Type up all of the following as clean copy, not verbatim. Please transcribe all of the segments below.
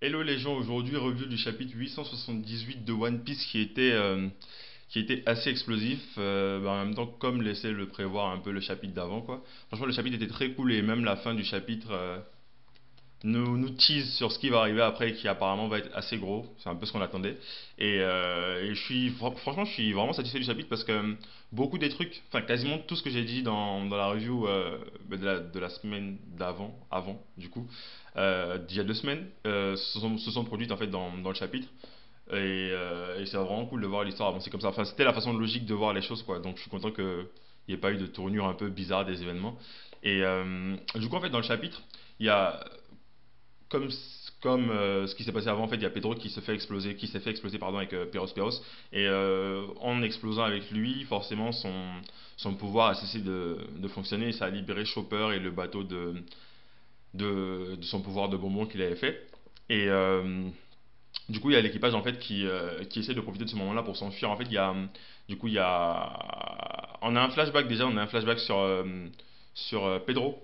Hello les gens, aujourd'hui review du chapitre 878 de One Piece qui était assez explosif, en même temps comme laissait le prévoir un peu le chapitre d'avant quoi. Franchement le chapitre était très cool et même la fin du chapitre nous tease sur ce qui va arriver après qui apparemment va être assez gros, c'est un peu ce qu'on attendait. Et franchement je suis vraiment satisfait du chapitre parce que beaucoup des trucs, enfin quasiment tout ce que j'ai dit dans la review de la semaine avant du coup, d'il y a 2 semaines, se sont produites en fait dans le chapitre. Et c'est vraiment cool de voir l'histoire avancer comme ça. Enfin, c'était la façon logique de voir les choses, quoi. Donc, je suis content qu'il n'y ait pas eu de tournure un peu bizarre des événements. Du coup, en fait, dans le chapitre, il y a comme, ce qui s'est passé avant, en fait, il y a Pedro qui s'est fait exploser pardon, avec Peros. En explosant avec lui, forcément, son pouvoir a cessé de fonctionner et ça a libéré Chopper et le bateau de son pouvoir de bonbon qu'il avait fait. Et du coup, il y a l'équipage en fait qui essaie de profiter de ce moment-là pour s'enfuir. En fait, du coup, on a un flashback sur Pedro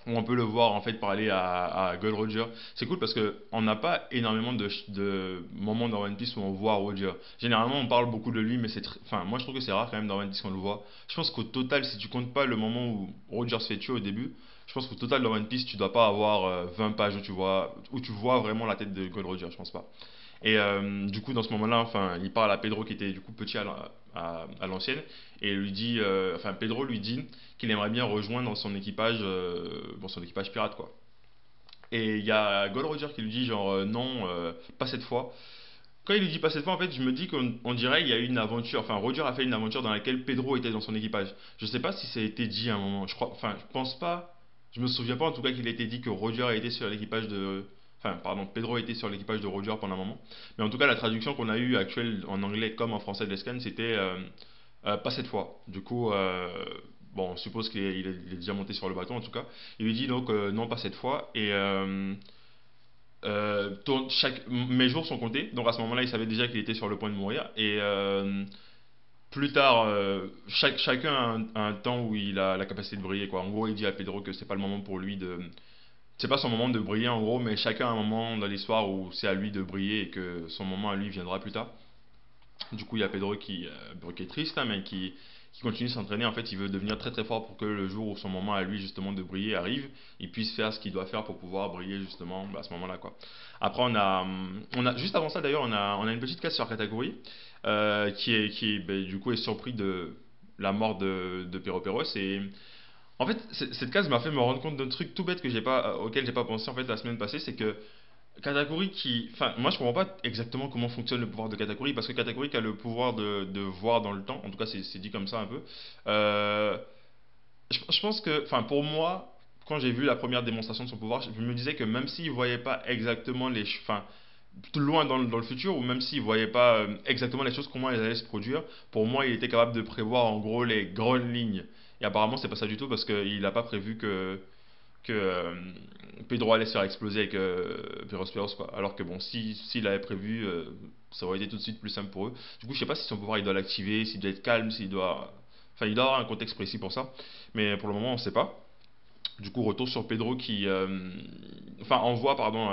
où on peut le voir en fait parler à Gold Roger. C'est cool parce que on n'a pas énormément de moments dans One Piece où on voit Roger. Généralement, on parle beaucoup de lui, mais enfin, moi je trouve que c'est rare quand même dans One Piece qu'on le voit. Je pense qu'au total, si tu comptes pas le moment où Roger se fait tuer au début, je pense qu'au total dans One Piece, tu dois pas avoir 20 pages où tu vois vraiment la tête de Gold Roger. Je pense pas. Du coup, dans ce moment-là, enfin, il parle à Pedro qui était du coup petit à l'ancienne et lui dit, enfin, Pedro lui dit qu'il aimerait bien rejoindre son équipage pirate quoi. Et il y a Gold Roger qui lui dit genre non, pas cette fois. Quand il lui dit pas cette fois, en fait, je me dis qu'on dirait il y a eu une aventure. Enfin, Roger a fait une aventure dans laquelle Pedro était dans son équipage. Je sais pas si ça a été dit à un moment. Enfin, je pense pas. Je me souviens pas en tout cas qu'il a été dit que Roger a été sur l'équipage de. Enfin, pardon, Pedro était sur l'équipage de Roger pendant un moment. Mais en tout cas, la traduction qu'on a eue actuelle en anglais comme en français de l'Escan, c'était pas cette fois. Du coup, bon, on suppose qu'il est déjà monté sur le bateau en tout cas. Il lui dit donc non, pas cette fois. Mes jours sont comptés, donc à ce moment-là, il savait déjà qu'il était sur le point de mourir. Plus tard, chacun a un temps où il a la capacité de briller. Quoi. En gros, il dit à Pedro que c'est pas le moment pour lui de. C'est pas son moment de briller en gros, mais chacun a un moment dans l'histoire où c'est à lui de briller et que son moment à lui viendra plus tard. Du coup, il y a Pedro qui est triste, hein, mais qui continue de s'entraîner. En fait, il veut devenir très très fort pour que le jour où son moment à lui justement de briller arrive, il puisse faire ce qu'il doit faire pour pouvoir briller justement à ce moment-là. Quoi. Après, juste avant ça d'ailleurs, on a une petite case sur Katakuri du coup est surpris de la mort de Peros. Et en fait, cette case m'a fait me rendre compte d'un truc tout bête auquel j'ai pas pensé en fait la semaine passée, c'est que Katakuri enfin, moi je comprends pas exactement comment fonctionne le pouvoir de Katakuri parce que Katakuri a le pouvoir de voir dans le temps, en tout cas c'est dit comme ça un peu. Euh, je pense que, enfin, pour moi, quand j'ai vu la première démonstration de son pouvoir, je me disais que même s'il voyait pas exactement enfin, tout loin dans le futur, ou même s'il voyait pas exactement les choses, comment elles allaient se produire, pour moi il était capable de prévoir en gros les grandes lignes. Et apparemment c'est pas ça du tout parce qu'il n'a pas prévu que Pedro allait se faire exploser avec Peros quoi. Alors que bon, s'il avait prévu, ça aurait été tout de suite plus simple pour eux. Du coup, je sais pas si son pouvoir il doit l'activer, s'il doit être calme, s'il doit. Enfin, il doit avoir un contexte précis pour ça. Mais pour le moment, on sait pas. Du coup, retour sur Pedro enfin, on voit, pardon,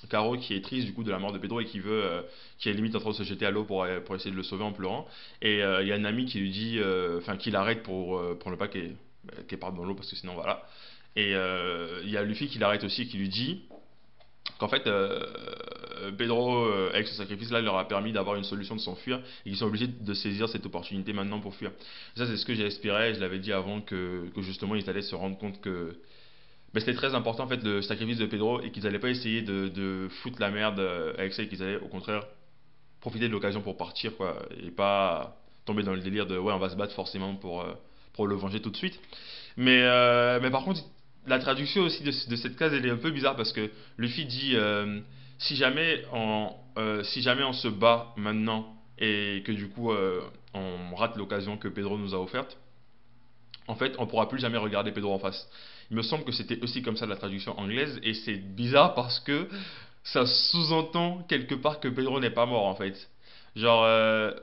Caro qui est triste du coup de la mort de Pedro et qui est limite en train de se jeter à l'eau pour essayer de le sauver en pleurant. Il y a un ami qui lui dit, enfin, qui l'arrête pour ne pas qu'elle parte dans l'eau parce que sinon voilà. Il y a Luffy qui l'arrête aussi et qui lui dit qu'en fait, Pedro, avec ce sacrifice-là, leur a permis d'avoir une solution de s'enfuir et qu'ils sont obligés de saisir cette opportunité maintenant pour fuir. Ça, c'est ce que j'ai espéré. Je l'avais dit avant que justement ils allaient se rendre compte que c'était très important en fait le sacrifice de Pedro et qu'ils n'allaient pas essayer de foutre la merde avec ça et qu'ils allaient au contraire profiter de l'occasion pour partir quoi et pas tomber dans le délire de ouais on va se battre forcément pour le venger tout de suite. Mais par contre, la traduction aussi de cette case, elle est un peu bizarre parce que Luffy dit si jamais on se bat maintenant et que du coup on rate l'occasion que Pedro nous a offerte, en fait on pourra plus jamais regarder Pedro en face. Il me semble que c'était aussi comme ça la traduction anglaise et c'est bizarre parce que ça sous-entend quelque part que Pedro n'est pas mort en fait. Genre,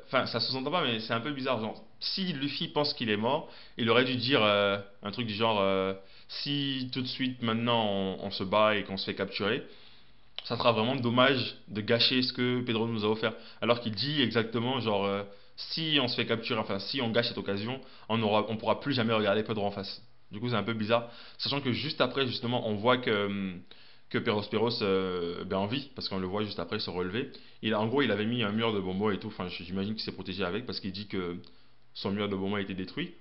enfin, ça sous-entend pas, mais c'est un peu bizarre. Genre, si Luffy pense qu'il est mort, il aurait dû dire un truc du genre si tout de suite maintenant on se bat et qu'on se fait capturer, ça sera vraiment dommage de gâcher ce que Pedro nous a offert. Alors qu'il dit exactement, genre, si on se fait capturer, enfin, si on gâche cette occasion, on pourra plus jamais regarder Pedro en face. Du coup, c'est un peu bizarre, sachant que juste après, justement, on voit que Peros ben, en vie, parce qu'on le voit juste après se relever. En gros, il avait mis un mur de bonbons et tout, enfin, j'imagine qu'il s'est protégé avec, parce qu'il dit que son mur de bonbons a été détruit.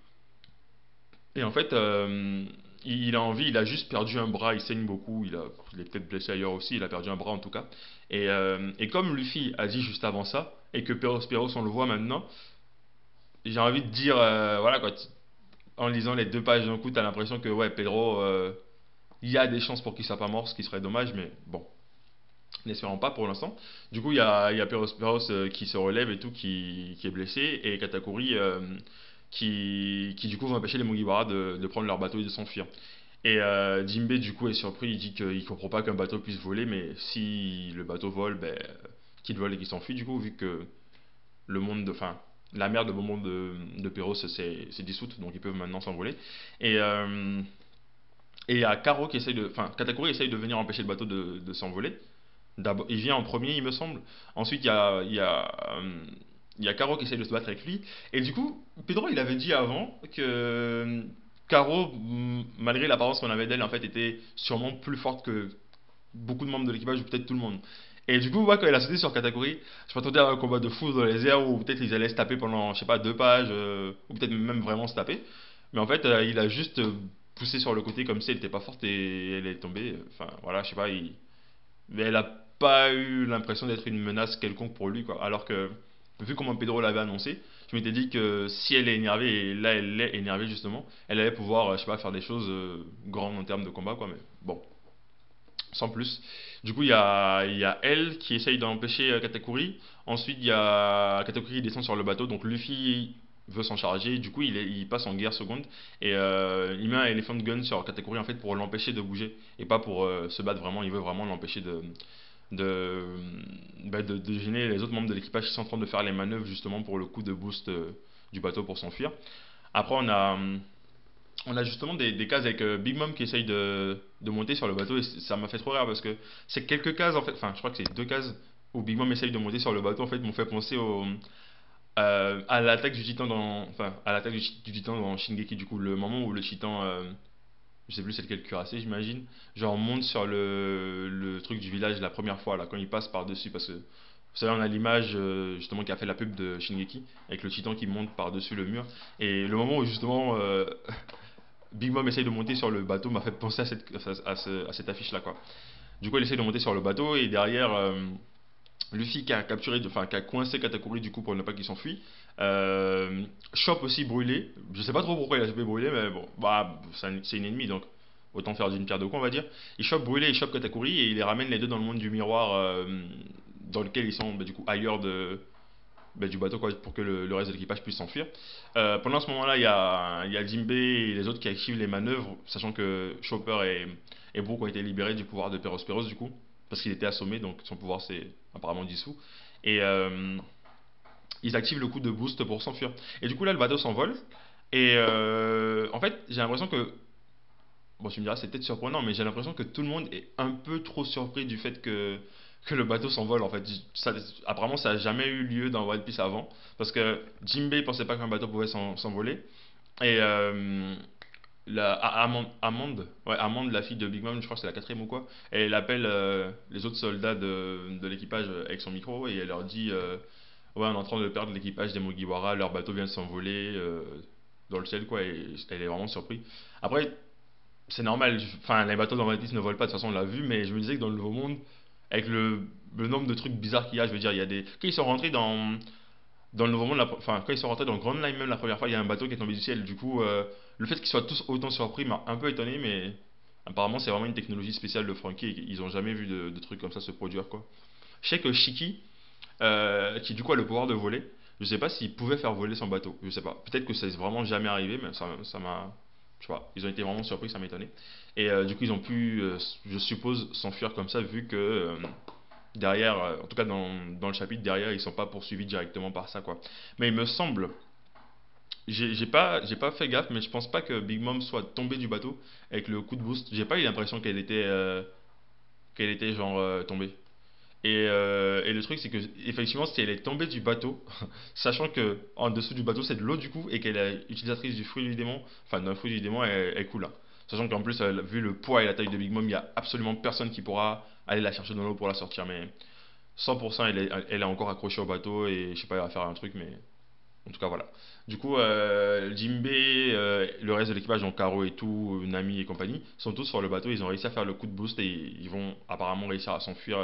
Et en fait, il a envie, il a juste perdu un bras, il saigne beaucoup, il est peut-être blessé ailleurs aussi, il a perdu un bras en tout cas. Et comme Luffy a dit juste avant ça, et que Peros on le voit maintenant, j'ai envie de dire, voilà quoi, en lisant les deux pages d'un coup, t'as l'impression que ouais, Pedro, il y a des chances pour qu'il soit pas mort, ce qui serait dommage, mais bon, n'espérons pas pour l'instant. Du coup, il y a Peros qui se relève et tout, qui est blessé, et Katakuri qui du coup va empêcher les Mugiwara de prendre leur bateau et de s'enfuir. Et Jinbei du coup est surpris, il dit qu'il comprend pas qu'un bateau puisse voler, mais si le bateau vole, ben, qu'il vole et qu'il s'enfuit du coup, vu que le monde enfin, la mer de bonbons de Perros s'est dissoute, donc ils peuvent maintenant s'envoler. Et il y a Karo qui essaye enfin, Katakuri essaye de venir empêcher le bateau de s'envoler. D'abord, il vient en premier, il me semble. Ensuite, il y a Karo qui essaye de se battre avec lui. Et du coup, Pedro, il avait dit avant que Karo, malgré l'apparence qu'on avait d'elle, en fait, était sûrement plus forte que beaucoup de membres de l'équipage, ou peut-être tout le monde. Et du coup, moi, quand il a sauté sur Katakuri, je m'attendais à un combat de fou dans les airs où peut-être ils allaient se taper pendant, je sais pas, 2 pages, ou peut-être même vraiment se taper. Mais en fait, il a juste poussé sur le côté comme si elle n'était pas forte et elle est tombée. Enfin, voilà, je sais pas, mais elle a pas eu l'impression d'être une menace quelconque pour lui, quoi. Alors que, vu comment Pedro l'avait annoncé, je m'étais dit que si elle est énervée, et là elle l'est énervée justement, elle allait pouvoir, je sais pas, faire des choses grandes en termes de combat, quoi. Mais bon, sans plus. Du coup, il y a elle qui essaye d'empêcher Katakuri. Ensuite, il y a Katakuri qui descend sur le bateau, donc Luffy veut s'en charger. Du coup, il passe en guerre seconde et il met un Elephant Gun sur Katakuri en fait pour l'empêcher de bouger et pas pour se battre vraiment. Il veut vraiment l'empêcher de, de gêner les autres membres de l'équipage qui sont en train de faire les manœuvres justement pour le coup de boost du bateau pour s'enfuir. Après, on a justement des cases avec Big Mom qui essaye de monter sur le bateau et ça m'a fait trop rire parce que c'est quelques cases en fait, enfin je crois que c'est 2 cases où Big Mom essaye de monter sur le bateau en fait m'ont fait penser à l'attaque du titan enfin à l'attaque du titan dans Shingeki du coup le moment où le titan je sais plus c'est lequel cuirassé j'imagine genre monte sur le truc du village la première fois là quand il passe par dessus parce que vous savez on a l'image justement qui a fait la pub de Shingeki avec le titan qui monte par dessus le mur et le moment où justement Big Mom essaye de monter sur le bateau m'a fait penser à cette affiche-là, quoi. Du coup, elle essaye de monter sur le bateau et derrière, Luffy qui a capturé, enfin qui a coincé Katakuri du coup pour ne pas qu'il s'enfuit. Chop aussi brûlé. Je sais pas trop pourquoi il a chopé brûlé, mais bon, bah c'est une ennemie donc autant faire d'une pierre deux coups, on va dire. Il chope brûlé, il chope Katakuri et il les ramène les deux dans le monde du miroir dans lequel ils sont bah, du coup ailleurs bah, du bateau quoi, pour que le reste de l'équipage puisse s'enfuir. Pendant ce moment-là, il y a Jinbei et les autres qui activent les manœuvres, sachant que Chopper et Brook ont été libérés du pouvoir de Peros du coup, parce qu'il était assommé, donc son pouvoir s'est apparemment dissous. Et ils activent le coup de boost pour s'enfuir. Et du coup là, le bateau s'envole. Et en fait, j'ai l'impression que bon, tu me diras, c'est peut-être surprenant, mais j'ai l'impression que tout le monde est un peu trop surpris du fait que le bateau s'envole. En fait, apparemment, ça n'a jamais eu lieu dans One Piece avant, parce que Jinbei pensait pas qu'un bateau pouvait s'envoler. Et Amande, la fille de Big Mom, je crois que c'est la quatrième ou quoi, elle appelle les autres soldats de l'équipage avec son micro et elle leur dit ouais, on est en train de perdre l'équipage des Mugiwara, leur bateau vient de s'envoler dans le ciel, quoi, et elle est vraiment surprise. Après, c'est normal, enfin les bateaux dans One Piece ne volent pas, de toute façon on l'a vu, mais je me disais que dans le Nouveau Monde, avec le nombre de trucs bizarres qu'il y a, je veux dire, il y a des. Quand ils sont rentrés dans le Nouveau Monde, enfin quand ils sont rentrés dans le Grand Line même la première fois, il y a un bateau qui est tombé du ciel, du coup, le fait qu'ils soient tous autant surpris m'a un peu étonné, mais apparemment c'est vraiment une technologie spéciale de Frankie, et ils ont jamais vu de trucs comme ça se produire, quoi. Je sais que Shiki, qui du coup a le pouvoir de voler, je sais pas s'il pouvait faire voler son bateau, je sais pas, peut-être que ça n'est vraiment jamais arrivé, mais ça m'a je sais pas, ils ont été vraiment surpris, ça m'étonnait. Et du coup, ils ont pu, je suppose, s'enfuir comme ça, vu que derrière, en tout cas dans le chapitre derrière, ils sont pas poursuivis directement par ça, quoi. Mais il me semble, j'ai pas fait gaffe, mais je pense pas que Big Mom soit tombée du bateau avec le coup de boost. J'ai pas eu l'impression qu'elle était genre tombée. Et le truc, c'est que effectivement, si elle est tombée du bateau, sachant que en dessous du bateau, c'est de l'eau du coup, et qu'elle est utilisatrice du fruit du démon, enfin d'un fruit du démon, elle coule, hein. Sachant qu'en plus, vu le poids et la taille de Big Mom, il n'y a absolument personne qui pourra aller la chercher dans l'eau pour la sortir. Mais 100%, elle est encore accrochée au bateau, et je sais pas, elle va faire un truc, mais en tout cas, voilà. Du coup, Jinbei, le reste de l'équipage, donc Karo et tout, Nami et compagnie, sont tous sur le bateau. Ils ont réussi à faire le coup de boost et ils vont apparemment réussir à s'enfuir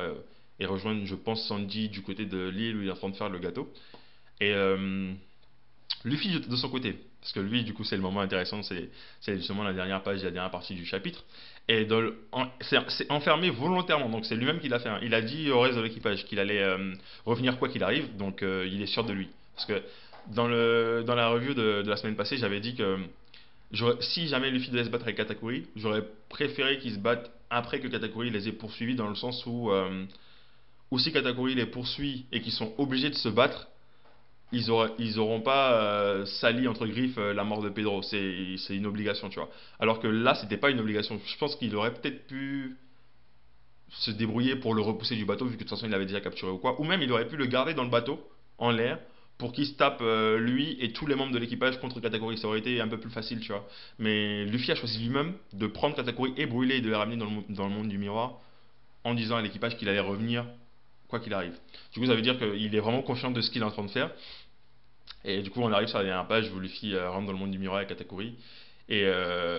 et rejoindre, je pense, Sanji du côté de l'île où il est en train de faire le gâteau. Et Luffy de son côté, parce que lui, du coup, c'est le moment intéressant, c'est justement la dernière page, la dernière partie du chapitre. Et c'est enfermé volontairement, donc c'est lui-même qui l'a fait, hein. Il a dit au reste de l'équipage qu'il allait revenir quoi qu'il arrive, donc il est sûr de lui. Parce que dans la review de la semaine passée, j'avais dit que si jamais Luffy devait se battre avec Katakuri, j'aurais préféré qu'il se batte après que Katakuri les ait poursuivis, dans le sens où si Katakuri les poursuit et qu'ils sont obligés de se battre, ils auront pas sali entre griffes la mort de Pedro. C'est une obligation, tu vois. Alors que là, c'était pas une obligation. Je pense qu'il aurait peut-être pu se débrouiller pour le repousser du bateau, vu que de toute façon il l'avait déjà capturé ou quoi. Ou même il aurait pu le garder dans le bateau, en l'air, pour qu'il se tape lui et tous les membres de l'équipage contre Katakuri. Ça aurait été un peu plus facile, tu vois. Mais Luffy a choisi lui-même de prendre Katakuri et brûler et de les ramener dans le monde du miroir, en disant à l'équipage qu'il allait revenir quoi qu'il arrive. Du coup, ça veut dire qu'il est vraiment confiant de ce qu'il est en train de faire. Et du coup, on arrive sur la dernière page où Luffy rentre dans le monde du miroir avec Katakuri. Et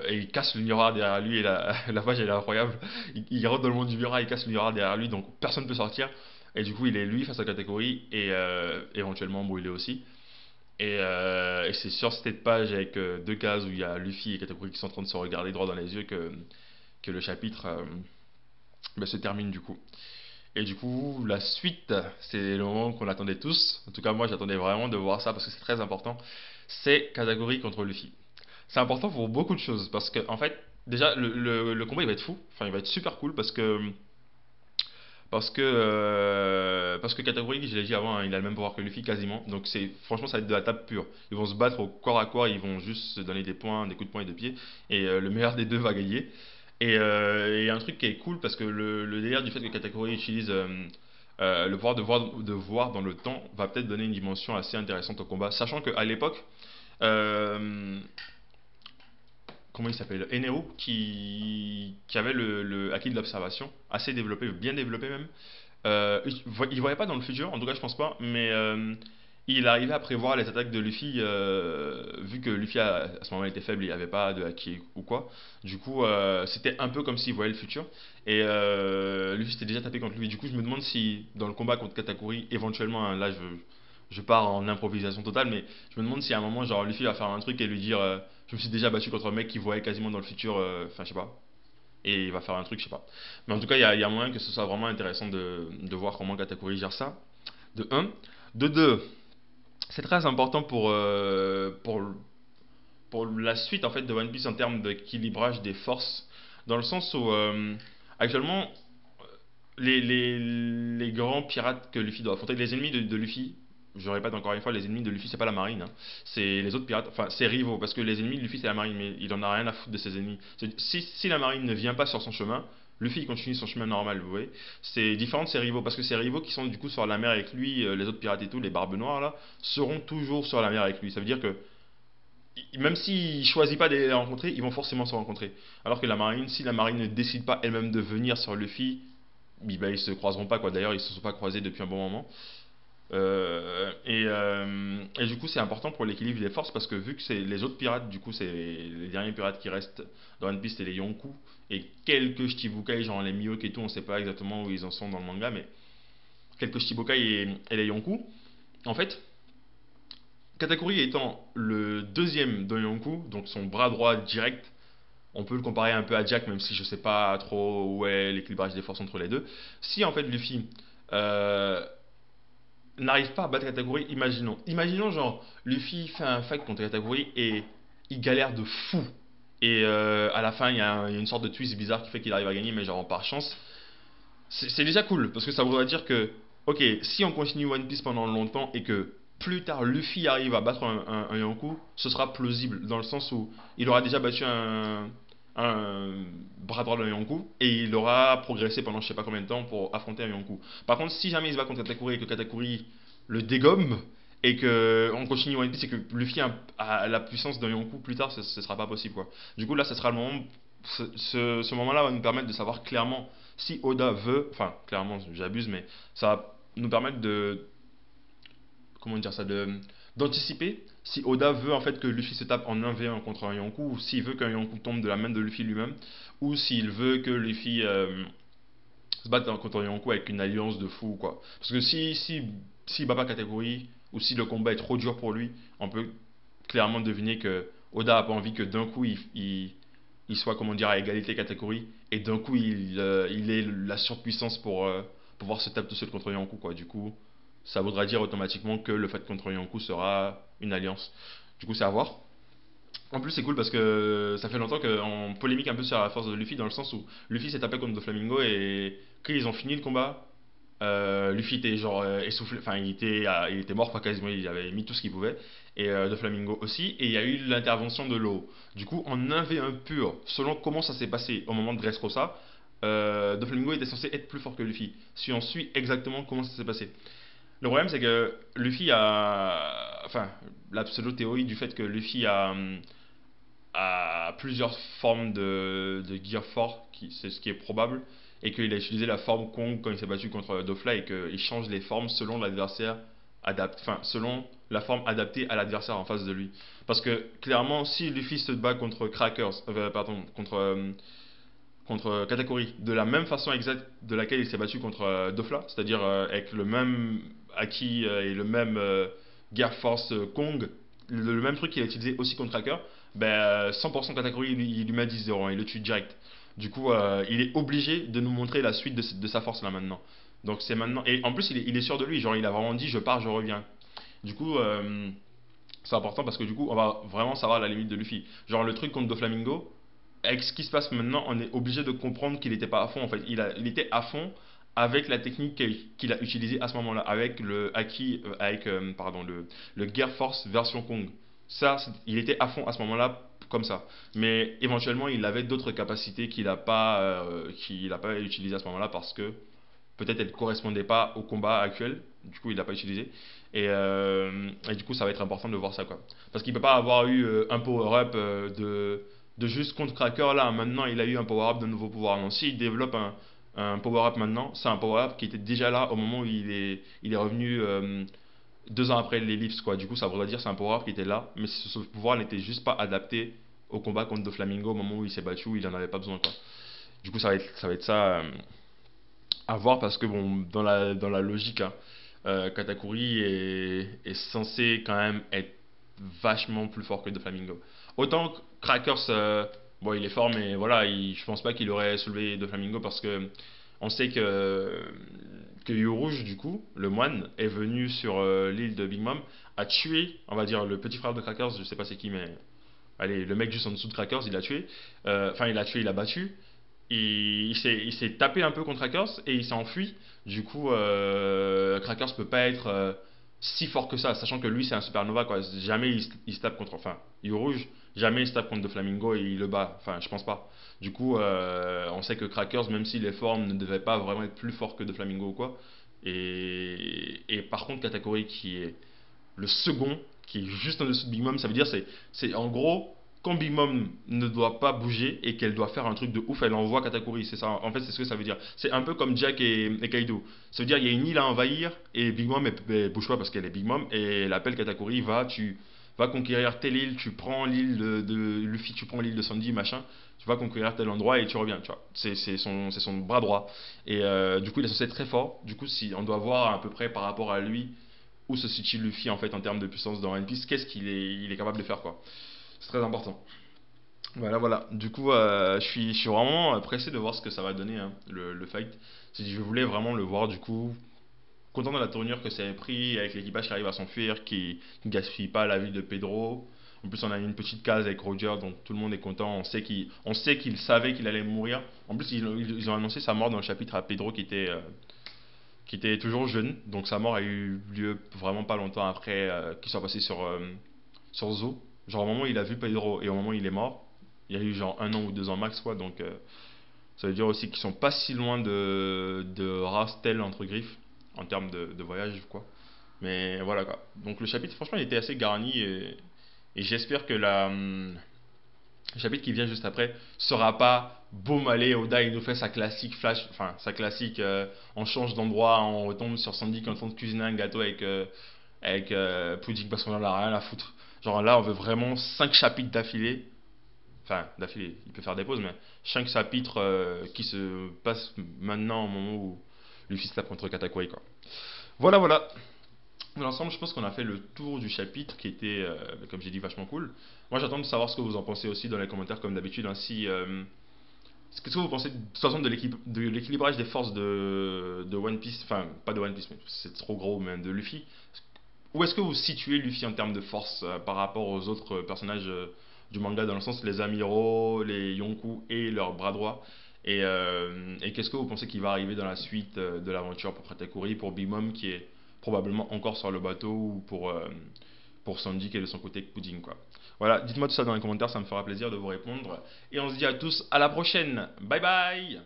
il casse le miroir derrière lui. Et la page, elle est incroyable. Il rentre dans le monde du miroir, il casse le miroir derrière lui. Donc personne ne peut sortir. Et du coup, il est lui face à Katakuri. Et éventuellement brûlé aussi. Et c'est sur cette page avec deux cases où il y a Luffy et Katakuri qui sont en train de se regarder droit dans les yeux que le chapitre se termine du coup. Et du coup, la suite, c'est le moment qu'on attendait tous. En tout cas, moi, j'attendais vraiment de voir ça parce que c'est très important. C'est Katakuri contre Luffy. C'est important pour beaucoup de choses parce que, en fait, déjà, le combat il va être fou. Enfin, il va être super cool parce que Katakuri, je l'ai dit avant, hein, il a le même pouvoir que Luffy quasiment. Donc, franchement, ça va être de la tape pure. Ils vont se battre au corps à corps, ils vont juste se donner des points, des coups de poing et de pied. Et le meilleur des deux va gagner. Et un truc qui est cool parce que le délire du fait que Katakuri utilise le pouvoir de voir dans le temps va peut-être donner une dimension assez intéressante au combat. Sachant qu'à l'époque, euh, comment il s'appelle, Eneo, qui avait le acquis de l'observation assez développé, bien développé même, il voyait pas dans le futur, en tout cas je pense pas, mais il arrivait à prévoir les attaques de Luffy, vu que Luffy à ce moment était faible, il n'y avait pas de haki ou quoi. Du coup, c'était un peu comme s'il voyait le futur. Et Luffy s'était déjà tapé contre lui. Du coup, je me demande si dans le combat contre Katakuri, éventuellement, hein, là je pars en improvisation totale, mais je me demande si à un moment, genre Luffy va faire un truc et lui dire je me suis déjà battu contre un mec qui voyait quasiment dans le futur, enfin je sais pas, et il va faire un truc, je sais pas. Mais en tout cas, il y a moyen que ce soit vraiment intéressant de voir comment Katakuri gère ça. De un. De 2, c'est très important pour la suite en fait de One Piece en termes d'équilibrage des forces, dans le sens où actuellement les grands pirates que Luffy doit affronter, les ennemis de Luffy, je répète encore une fois, les ennemis de Luffy c'est pas la marine, hein. C'est les autres pirates, enfin c'est rivaux, parce que les ennemis de Luffy c'est la marine, mais il en a rien à foutre de ses ennemis. Si la marine ne vient pas sur son chemin, Luffy il continue son chemin normal, vous voyez. C'est différent de ses rivaux, parce que ses rivaux qui sont du coup sur la mer avec lui, les autres pirates et tout, les barbes noires là, seront toujours sur la mer avec lui. Ça veut dire que même s'il choisit pas de les rencontrer, ils vont forcément se rencontrer. Alors que la marine, si la marine ne décide pas elle-même de venir sur Luffy, ils se croiseront pas quoi. D'ailleurs, ils se sont pas croisés depuis un bon moment. Et du coup, c'est important pour l'équilibre des forces parce que vu que c'est les autres pirates, du coup, c'est les derniers pirates qui restent dans One Piece, c'est les Yonkou et quelques Shichibukai, genre les Mihawk et tout, on sait pas exactement où ils en sont dans le manga, mais quelques Shichibukai et les Yonkou. En fait, Katakuri étant le deuxième de Yonkou, donc son bras droit direct, on peut le comparer un peu à Jack, même si je sais pas trop où est l'équilibrage des forces entre les deux. Si en fait Luffy euh, n'arrive pas à battre Katakuri, imaginons genre Luffy fait un fight contre Katakuri et il galère de fou. Et à la fin, il y a une sorte de twist bizarre qui fait qu'il arrive à gagner, mais genre par chance. C'est déjà cool, parce que ça voudrait dire que, ok, si on continue One Piece pendant longtemps et que plus tard Luffy arrive à battre un Yonkou, ce sera plausible, dans le sens où il aura déjà battu un bras droit de Yonkou et il aura progressé pendant je sais pas combien de temps pour affronter un Yonkou. Par contre, si jamais il se bat contre Katakuri et que Katakuri le dégomme et que on continue One Piece et que Luffy a la puissance d'un Yonkou plus tard, ce sera pas possible quoi. Du coup là, ce sera le moment, ce moment-là va nous permettre de savoir clairement si Oda veut, enfin clairement j'abuse, mais ça va nous permettre de, comment dire ça, de d'anticiper si Oda veut en fait que Luffy se tape en 1v1 contre un Yonkou, ou s'il veut qu'un Yonkou tombe de la main de Luffy lui-même, ou s'il veut que Luffy se batte contre un Yonkou avec une alliance de fou quoi. Parce que si bat pas Kategori, ou si le combat est trop dur pour lui, on peut clairement deviner que Oda a pas envie que d'un coup il soit comment dire à égalité Kategori, et d'un coup il ait la surpuissance pour pouvoir se taper tout seul contre Yonkou quoi. Du coup, ça voudra dire automatiquement que le fait contre Yonkou sera une alliance. Du coup, c'est à voir. En plus, c'est cool parce que ça fait longtemps qu'on polémique un peu sur la force de Luffy dans le sens où Luffy s'est tapé contre Doflamingo et quand ils ont fini le combat, Luffy était genre essoufflé, enfin il était mort quoi quasiment, il avait mis tout ce qu'il pouvait et Doflamingo aussi et il y a eu l'intervention de l'eau. Du coup, en 1v1 pur, selon comment ça s'est passé au moment de Dressrosa, Doflamingo était censé être plus fort que Luffy. Si on suit exactement comment ça s'est passé. Le problème, c'est que Luffy a. Enfin, la pseudo-théorie du fait que Luffy a plusieurs formes de Gear 4, c'est ce qui est probable, et qu'il a utilisé la forme Kong quand il s'est battu contre Dofla et qu'il change les formes selon l'adversaire enfin, selon la forme adaptée à l'adversaire en face de lui. Parce que clairement, si Luffy se bat contre Crackers, pardon, contre Katakuri de la même façon exacte de laquelle il s'est battu contre Dofla, c'est-à-dire avec le même Haki et le même Gear Force Kong, le même truc qu'il a utilisé aussi contre Cracker, ben, 100% Katakuri il lui met 10-0, hein, il le tue direct. Du coup, il est obligé de nous montrer la suite de sa force là maintenant. Donc c'est maintenant. Et en plus, il est sûr de lui, genre il a vraiment dit je pars, je reviens. Du coup, c'est important parce que du coup, on va vraiment savoir la limite de Luffy. Genre le truc contre Doflamingo, avec ce qui se passe maintenant, on est obligé de comprendre qu'il n'était pas à fond. En fait, il était à fond avec la technique qu'il a utilisée à ce moment-là, avec le Haki, avec pardon, le Gear Force version Kong. Ça, il était à fond à ce moment-là, comme ça. Mais éventuellement, il avait d'autres capacités qu'il n'a pas utilisées à ce moment-là parce que peut-être elle ne correspondait pas au combat actuel. Du coup, il l'a pas utilisé. Et du coup, ça va être important de voir ça, quoi. Parce qu'il peut pas avoir eu un power-up de juste contre Cracker là. Maintenant, il a eu un power-up de nouveau pouvoir. Donc, s'il développe un power-up maintenant, c'est un power-up qui était déjà là au moment où il est revenu 2 ans après l'ellipse, quoi. Du coup, ça voudrait dire que c'est un power-up qui était là, mais ce pouvoir n'était juste pas adapté au combat contre Doflamingo au moment où il s'est battu, où il en avait pas besoin, quoi. Du coup, ça va être ça à voir parce que bon, dans la logique, hein, Katakuri est censé quand même être vachement plus fort que Doflamingo. Autant que Crackers, bon, il est fort, mais voilà, je pense pas qu'il aurait soulevé Doflamingo parce que on sait que Rouge, du coup, le moine, est venu sur l'île de Big Mom, a tué, on va dire, le petit frère de Crackers, je sais pas c'est qui, mais allez, le mec juste en dessous de Crackers, il l'a tué. Enfin, il l'a tué, il l'a battu. Il s'est tapé un peu contre Crackers et il s'est enfui. Du coup, Crackers peut pas être si fort que ça, sachant que lui c'est un supernova quoi. Jamais il se tape contre, enfin, il rouge, jamais il se tape contre Doflamingo et il le bat. Enfin, je pense pas. Du coup, on sait que Crackers, même s'il est fort, ne devait pas vraiment être plus fort que Doflamingo ou quoi. Et par contre, Katakuri qui est le second, qui est juste en dessous de Big Mom, ça veut dire c'est en gros quand Big Mom ne doit pas bouger et qu'elle doit faire un truc de ouf, elle envoie Katakuri. C'est ça, en fait, c'est ce que ça veut dire. C'est un peu comme Jack et Kaido. Ça veut dire il y a une île à envahir et Big Mom elle bouge pas parce qu'elle est Big Mom et elle appelle Katakuri, tu vas conquérir telle île, tu prends l'île de Luffy, tu prends l'île de Sandy, machin, tu vas conquérir tel endroit et tu reviens, tu vois. C'est son bras droit. Et du coup, il est censé être très fort. Du coup, si on doit voir à peu près par rapport à lui où se situe Luffy en fait en termes de puissance dans One Piece, qu'est-ce qu'il est capable de faire quoi. C'est très important. Voilà, voilà. Du coup, je suis vraiment pressé de voir ce que ça va donner, hein, le fight. Je voulais vraiment le voir, du coup, content de la tournure que ça a pris, avec l'équipage qui arrive à s'enfuir, qui ne gaspille pas la vie de Pedro. En plus, on a une petite case avec Roger, donc tout le monde est content. On sait qu'il savait qu'il allait mourir. En plus, ils ont annoncé sa mort dans le chapitre à Pedro qui était toujours jeune. Donc sa mort a eu lieu vraiment pas longtemps après qu'il soit passé sur Zo. Genre au moment où il a vu Pedro et au moment où il est mort, il y a eu genre 1 an ou 2 ans max, quoi. Donc, ça veut dire aussi qu'ils sont pas si loin de Rastel, entre griffes, en termes de voyage, quoi. Mais voilà, quoi. Donc, le chapitre, franchement, il était assez garni et j'espère que le chapitre qui vient juste après sera pas boum, allez, Oda il nous fait sa classique flash, enfin sa classique on change d'endroit, on retombe sur Sandy qui est en train de cuisiner un gâteau avec Pudding parce qu'on en a rien à foutre. Genre là on veut vraiment 5 chapitres d'affilée, enfin d'affilée, il peut faire des pauses, mais 5 chapitres qui se passent maintenant au moment où Luffy se tape contre Katakuri quoi. Voilà voilà. Dans l'ensemble, je pense qu'on a fait le tour du chapitre qui était, comme j'ai dit, vachement cool. Moi, j'attends de savoir ce que vous en pensez aussi dans les commentaires, comme d'habitude. Ainsi, qu'est-ce que vous pensez de toute façon de l'équilibrage des forces de One Piece, enfin, pas de One Piece, mais c'est trop gros, mais de Luffy. Où est-ce que vous situez Luffy en termes de force par rapport aux autres personnages du manga, dans le sens les amiraux, les Yonkou et leur bras droit? Et qu'est-ce que vous pensez qui va arriver dans la suite de l'aventure pour Katakuri, pour Big Mom qui est probablement encore sur le bateau, ou pour Sanji qui est de son côté Pudding quoi. Voilà, dites-moi tout ça dans les commentaires, ça me fera plaisir de vous répondre. Et on se dit à tous à la prochaine. Bye bye.